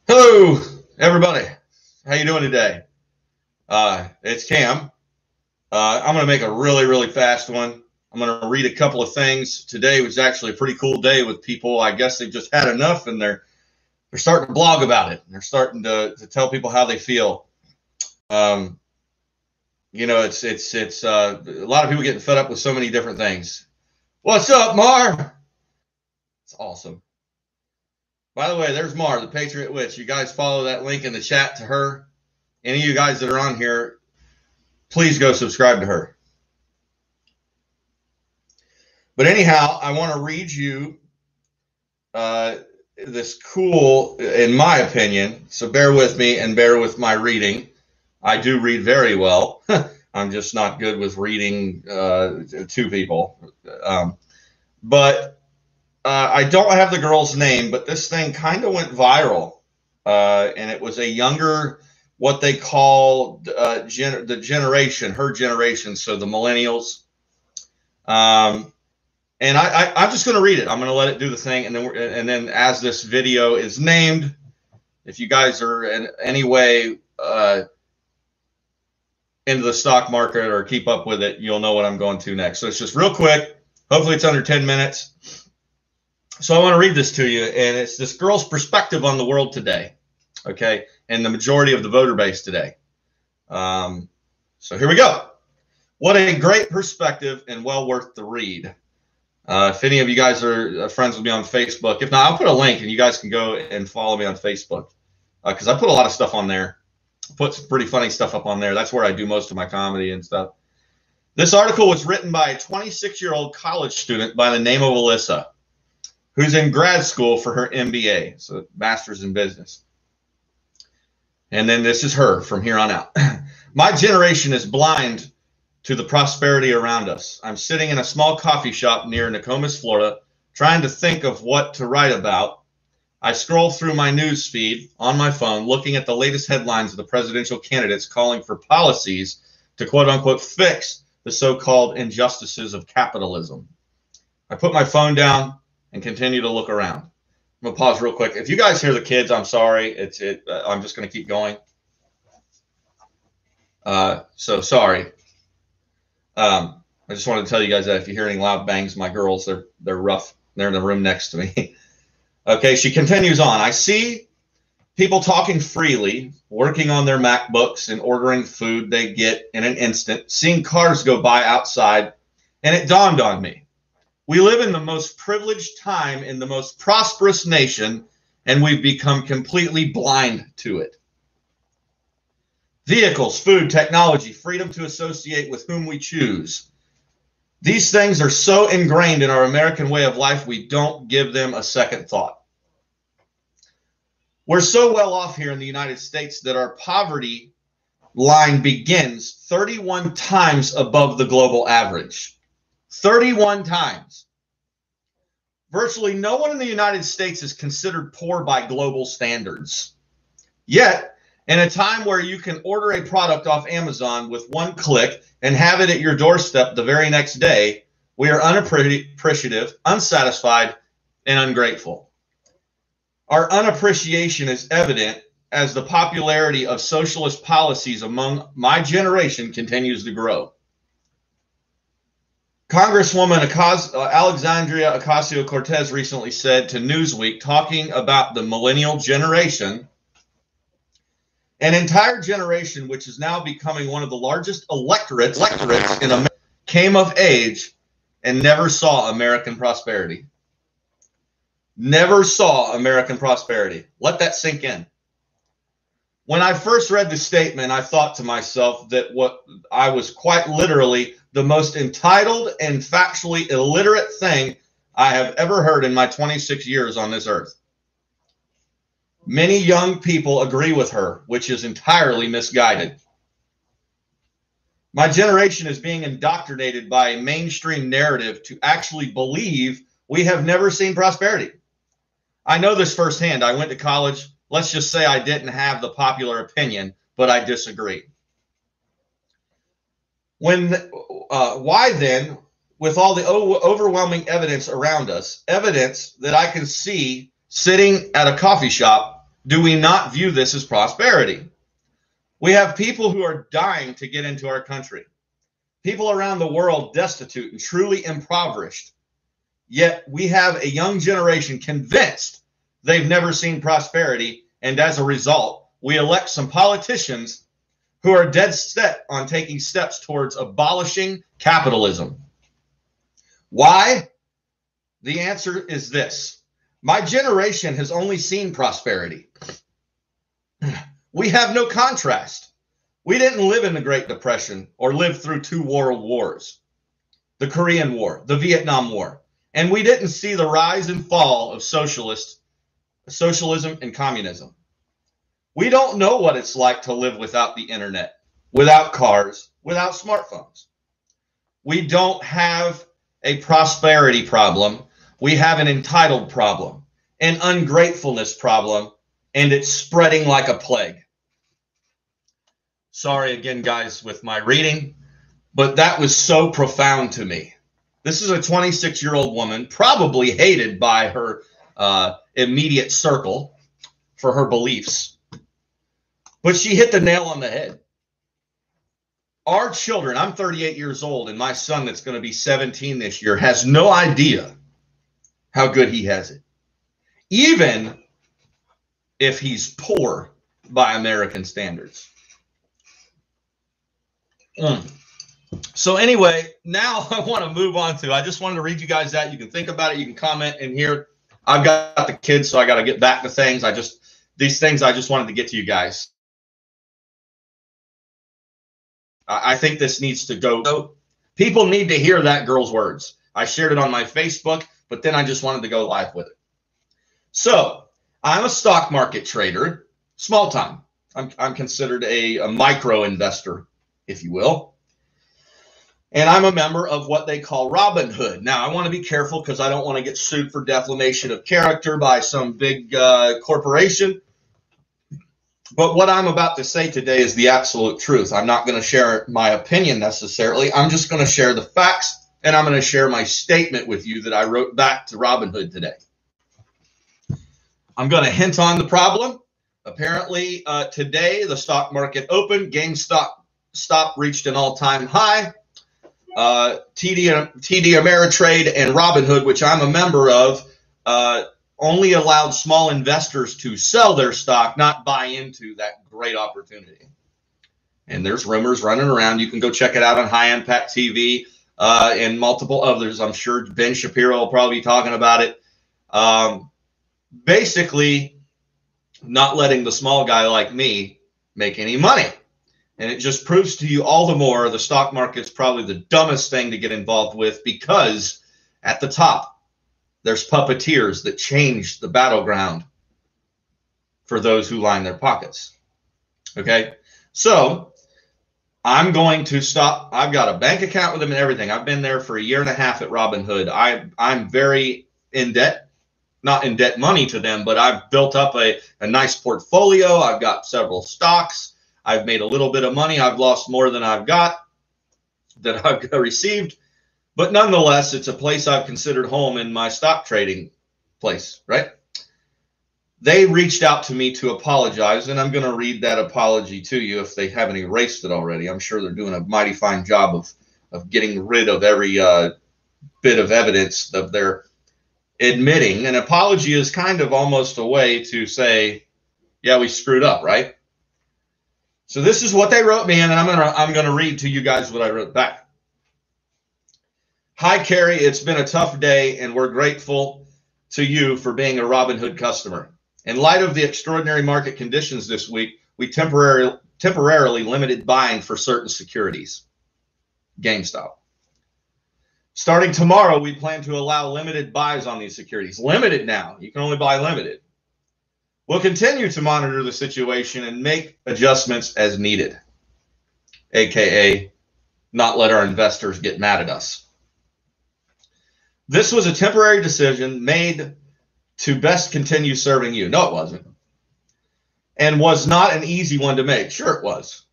Hello, everybody. How you doing today? It's Cam. I'm going to make a really fast one. I'm going to read a couple of things. Today was actually a pretty cool day with people. I guess they've just had enough, and they're starting to blog about it. They're starting to tell people how they feel. It's a lot of people getting fed up with so many different things. What's up, Mar? It's awesome. By the way, there's Mar, the Patriot Witch. You guys follow that link in the chat to her. Any of you guys that are on here, please go subscribe to her. But anyhow, I want to read you this cool, in my opinion, so bear with me and bear with my reading. I do read very well. I'm just not good with reading to people. I don't have the girl's name, but this thing kind of went viral. And it was a younger, what they call the generation, her generation, so the millennials. And I'm just going to read it. I'm going to let it do the thing. And then as this video is named, if you guys are in any way into the stock market or keep up with it, you'll know what I'm going to next. So it's just real quick. Hopefully it's under 10 minutes. So I want to read this to you, and it's this girl's perspective on the world today, okay, and the majority of the voter base today. So here we go. What a great perspective and well worth the read. If any of you guys are friends with me on Facebook, if not, I'll put a link, and you guys can go and follow me on Facebook because I put a lot of stuff on there. I put some pretty funny stuff up on there. That's where I do most of my comedy and stuff. This article was written by a 26-year-old college student by the name of Alyssa, who's in grad school for her MBA, so master's in business. And then this is her from here on out. My generation is blind to the prosperity around us. I'm sitting in a small coffee shop near Nokomis, Florida, trying to think of what to write about. I scroll through my news feed on my phone, looking at the latest headlines of the presidential candidates calling for policies to quote-unquote fix the so-called injustices of capitalism. I put my phone down and continue to look around. I'm gonna pause real quick. If you guys hear the kids, I'm sorry. I'm just gonna keep going. So sorry. I just wanted to tell you guys that if you hear any loud bangs, my girls, they're rough. They're in the room next to me. Okay, she continues on. I see people talking freely, working on their MacBooks and ordering food they get in an instant, seeing cars go by outside, and it dawned on me. We live in the most privileged time in the most prosperous nation, and we've become completely blind to it. Vehicles, food, technology, freedom to associate with whom we choose. These things are so ingrained in our American way of life, we don't give them a second thought. We're so well off here in the United States that our poverty line begins 31 times above the global average. 31 times. Virtually no one in the United States is considered poor by global standards. Yet, in a time where you can order a product off Amazon with one click and have it at your doorstep the very next day, we are unappreciative, unsatisfied, and ungrateful. Our unappreciation is evident as the popularity of socialist policies among my generation continues to grow. Congresswoman Alexandria Ocasio-Cortez recently said to Newsweek, talking about the millennial generation, an entire generation which is now becoming one of the largest electorates in America, came of age and never saw American prosperity. Never saw American prosperity. Let that sink in. When I first read the statement, I thought to myself that what I was quite literally the most entitled and factually illiterate thing I have ever heard in my 26 years on this earth. Many young people agree with her, which is entirely misguided. My generation is being indoctrinated by a mainstream narrative to actually believe we have never seen prosperity. I know this firsthand. I went to college. Let's just say I didn't have the popular opinion, but I disagree. Why then, with all the overwhelming evidence around us, evidence that I can see sitting at a coffee shop, do we not view this as prosperity? We have people who are dying to get into our country. People around the world destitute and truly impoverished. Yet we have a young generation convinced they've never seen prosperity, and as a result, we elect some politicians who are dead set on taking steps towards abolishing capitalism. Why? The answer is this. My generation has only seen prosperity. We have no contrast. We didn't live in the Great Depression or live through 2 world wars, the Korean War, the Vietnam War, and we didn't see the rise and fall of socialism and communism. We don't know what it's like to live without the internet, without cars, without smartphones. We don't have a prosperity problem. We have an entitled problem, an ungratefulness problem, and it's spreading like a plague. Sorry again, guys, with my reading, but that was so profound to me. This is a 26-year-old woman, probably hated by her immediate circle for her beliefs, but she hit the nail on the head. Our children, I'm 38 years old, and my son that's going to be 17 this year has no idea how good he has it, even if he's poor by American standards. So anyway, now I want to move on to, I just wanted to read you guys that. You can think about it. You can comment in here. I've got the kids, so I got to get back to things. These things I just wanted to get to you guys. I think this needs to go. People need to hear that girl's words. I shared it on my Facebook, but then I just wanted to go live with it. So I'm a stock market trader, small time. I'm considered a micro investor, if you will. And I'm a member of what they call Robinhood. Now, I want to be careful because I don't want to get sued for defamation of character by some big corporation. But what I'm about to say today is the absolute truth. I'm not going to share my opinion necessarily. I'm just going to share the facts, and I'm going to share my statement with you that I wrote back to Robinhood today. I'm going to hint on the problem. Apparently, today the stock market opened. GameStop reached an all-time high. TD Ameritrade and Robinhood, which I'm a member of, only allowed small investors to sell their stock, not buy into that great opportunity. And there's rumors running around. You can go check it out on High Impact TV and multiple others. I'm sure Ben Shapiro will probably be talking about it. Basically, not letting the small guy like me make any money. And it just proves to you all the more the stock market's probably the dumbest thing to get involved with, because at the top, there's puppeteers that change the battleground for those who line their pockets. Okay? So I'm going to stop. I've got a bank account with them and everything. I've been there for a year and a half at Robinhood. I'm very in debt. Not in debt money to them, but I've built up a nice portfolio. I've got several stocks. I've made a little bit of money. I've lost more than I've received. But nonetheless, it's a place I've considered home in my stock trading place, right? They reached out to me to apologize, and I'm going to read that apology to you if they haven't erased it already. I'm sure they're doing a mighty fine job of getting rid of every bit of evidence that they're admitting. An apology is kind of almost a way to say, yeah, we screwed up, right? So this is what they wrote me, and I'm gonna read to you guys what I wrote back. Hi, Carrie. It's been a tough day, and we're grateful to you for being a Robinhood customer. In light of the extraordinary market conditions this week, we temporarily limited buying for certain securities. GameStop. Starting tomorrow, we plan to allow limited buys on these securities. Limited now. You can only buy limited. We'll continue to monitor the situation and make adjustments as needed, aka not let our investors get mad at us. This was a temporary decision made to best continue serving you. No, it wasn't. And was not an easy one to make. Sure, it was.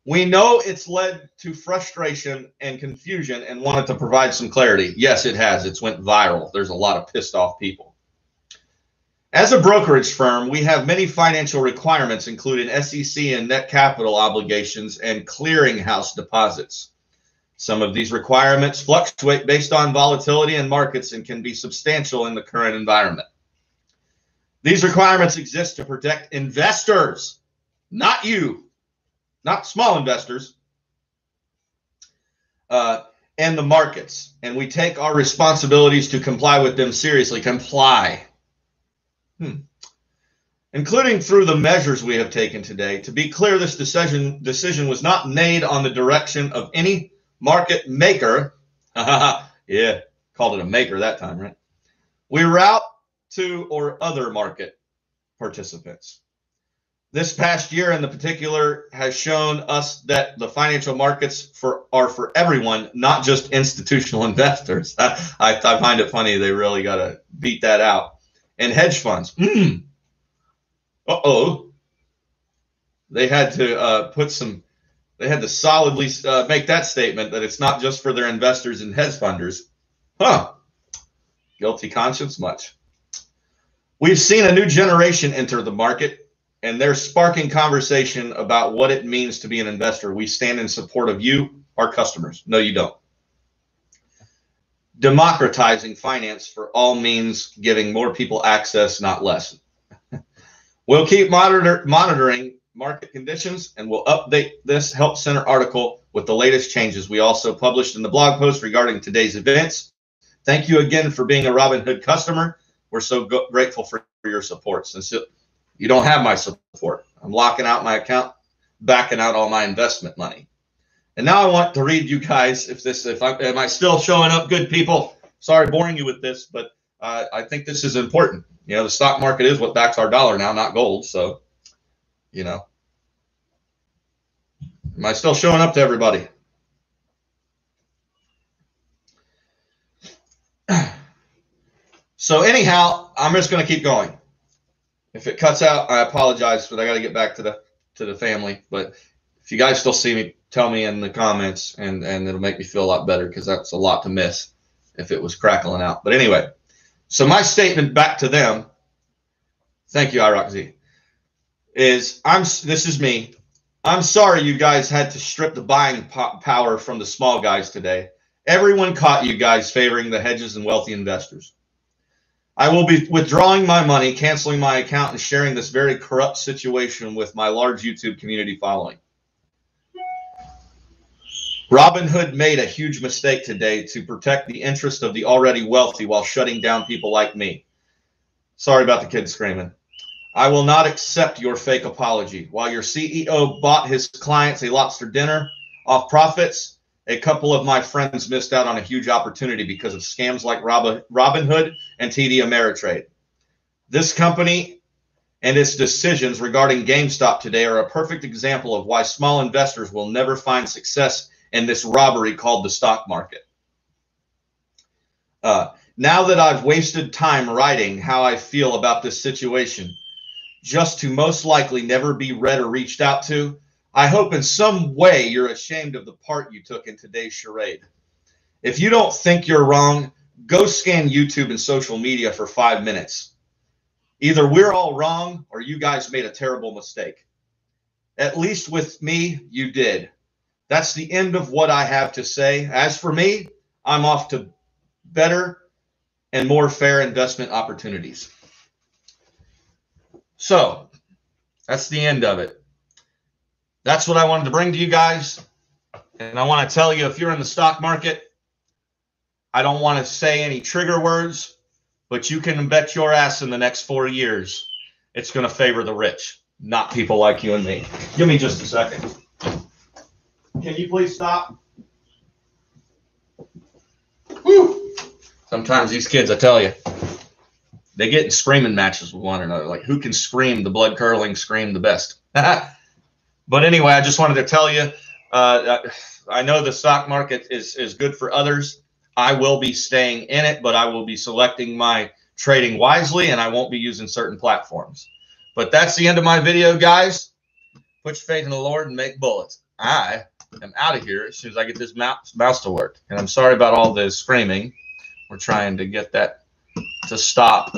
We know it's led to frustration and confusion and wanted to provide some clarity. Yes, it has. It's went viral. There's a lot of pissed off people. As a brokerage firm, we have many financial requirements, including SEC and net capital obligations and clearinghouse deposits. Some of these requirements fluctuate based on volatility in markets and can be substantial in the current environment. These requirements exist to protect investors, not you, not small investors, and the markets. And we take our responsibilities to comply with them seriously. Comply. Including through the measures we have taken today. To be clear, this decision was not made on the direction of any market maker. Yeah, called it a maker that time, right? We route to or other market participants. This past year in particular has shown us that the financial markets are for everyone, not just institutional investors. I find it funny they really got to beat that out. And hedge funds. They had to they had to solidly make that statement that it's not just for their investors and hedge funders. Guilty conscience much. We've seen a new generation enter the market, and they're sparking conversation about what it means to be an investor. We stand in support of you, our customers. No, you don't. Democratizing finance for all means giving more people access, not less. We'll keep monitoring market conditions, and we'll update this Help Center article with the latest changes. We also published in the blog post regarding today's events. Thank you again for being a Robinhood customer. We're so grateful for your support. Since you don't have my support, I'm locking out my account, backing out all my investment money. And now I want to read you guys, am I still showing up, good people? Sorry, boring you with this, but I think this is important. You know, the stock market is what backs our dollar now, not gold. So, you know, am I still showing up to everybody? So anyhow, I'm just going to keep going. If it cuts out, I apologize, but I got to get back to the family. But if you guys still see me, tell me in the comments, and it'll make me feel a lot better, because that's a lot to miss if it was crackling out. But anyway, so my statement back to them, thank you, IROC-Z, is this is me. I'm sorry you guys had to strip the buying power from the small guys today. Everyone caught you guys favoring the hedges and wealthy investors. I will be withdrawing my money, canceling my account, and sharing this very corrupt situation with my large YouTube community following. Robinhood made a huge mistake today to protect the interest of the already wealthy while shutting down people like me. Sorry about the kids screaming. I will not accept your fake apology. While your CEO bought his clients a lobster dinner off profits, a couple of my friends missed out on a huge opportunity because of scams like Robinhood and TD Ameritrade. This company and its decisions regarding GameStop today are a perfect example of why small investors will never find success in this robbery called the stock market. Now that I've wasted time writing how I feel about this situation, just to most likely never be read or reached out to, I hope in some way you're ashamed of the part you took in today's charade. If you don't think you're wrong, go scan YouTube and social media for 5 minutes. Either we're all wrong or you guys made a terrible mistake. At least with me, you did. That's the end of what I have to say. As for me, I'm off to better and more fair investment opportunities. So that's the end of it. That's what I wanted to bring to you guys. And I want to tell you, if you're in the stock market, I don't want to say any trigger words, but you can bet your ass in the next 4 years, it's going to favor the rich, not people like you and me. Give me just a second. Can you please stop? Whew. Sometimes these kids, I tell you, they get in screaming matches with one another. Like, who can scream the blood-curdling scream the best? But anyway, I just wanted to tell you, I know the stock market is good for others. I will be staying in it, but I will be selecting my trading wisely, and I won't be using certain platforms. But that's the end of my video, guys. Put your faith in the Lord and make bullets. I am out of here as soon as I get this mouse to work. And I'm sorry about all the screaming. We're trying to get that to stop.